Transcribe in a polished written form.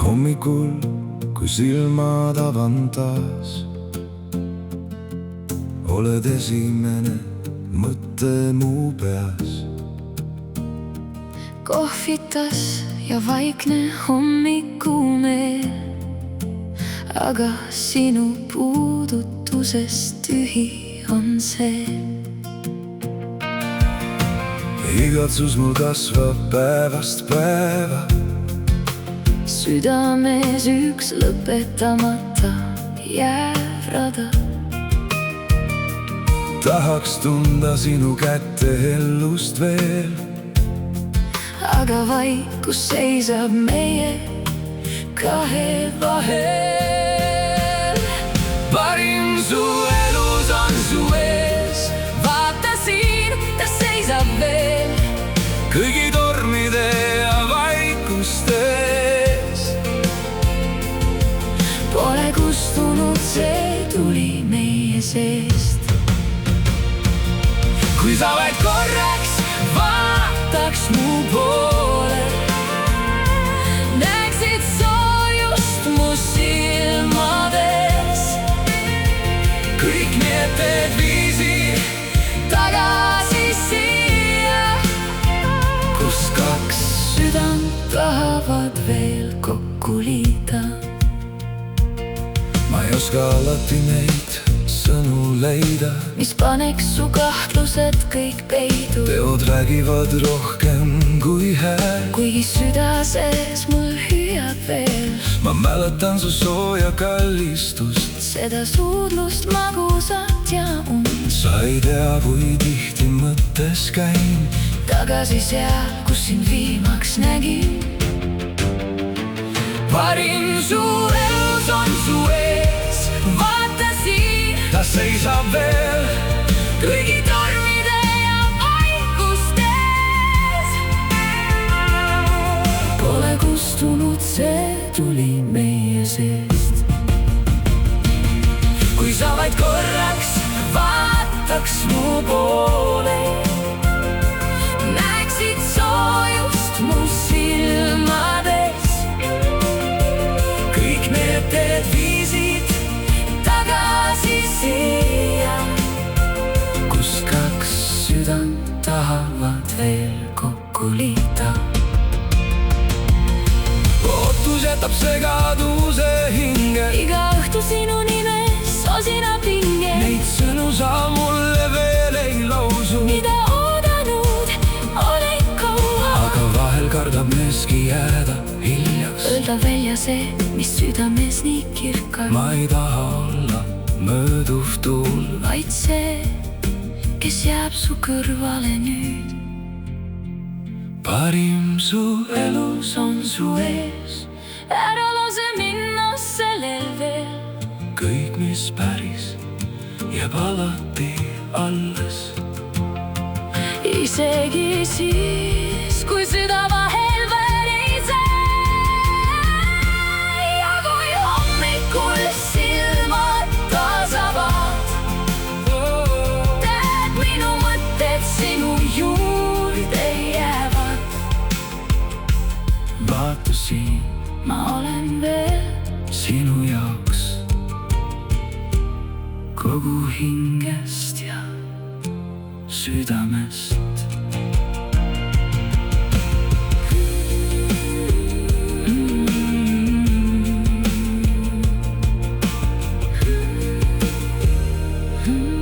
Hommikul, kui silmad avan taas, oled esimene mõte mu peas. Kohvitas ja vaikne hommikumeel, aga sinu puudutusest tühi on see. Igatsus mul kasvab päevast päeva, südames üks lõpetamata jääv rada. tahaks tunda sinu kätte ellust veel, aga vaikus seisab meie kahe vahel. parim su elus on su ees, Vaata siin, ta seisab veel kõigi tormide ja vaikuste ees. Pole kustunud see tuli meie seest. Kui sa vaid korraks vaataks mu poole, näeksid soojust mu silmades, kõik need teed viisid tagasi siia, kus kaks südant tahavad veel kokku liita. ma ei oska alati neid sõnu leida, mis paneks su kahtlused kõik peidu, teod räägivad rohkem kui hääl. kuigi süda sees mul hüüab veel ma mäletan su sooja kallistust, seda suudlust, magusat ja und. sa ei tea, kui tihti mõttes käin Tagasi seal, kus sind viimaks nägin. parim su elus on su ees, Vaata siin, ta seisab veel kõigi tormide ja vaikustes. Pole kustunud see tuli meie seest. kui sa vaid korraks vaataks mu poole, Näeksid soojust mu silmades, kõik need teed viisid tagasi siia, kus kaks südant tahavad veel kokku liita. ootus jätab segaduse hinge, Iga õhtu sinu nimes sosinab hinge, neid sõnu sa mulle veel ei lausu, mida oodanud olen kaua. aga vahel kardab meeski jääda hiljaks. Öelda välja see, mis südames nii kirkab, ma ei taha olla mööduv tuul, vaid see, kes jääb su kõrvale nüüd. parim su Elus on su ees, ära lase minna sellel veel. kõik, mis päris, jääb alati alles. Isegi siis, kui süda vahel väriseb ja kui hommikul silmad taas avad, tead, minu mõtted sinu juurde jäävad. vaata siin Ma olen veel sinu jaoks kogu hingest ja südamest. mm.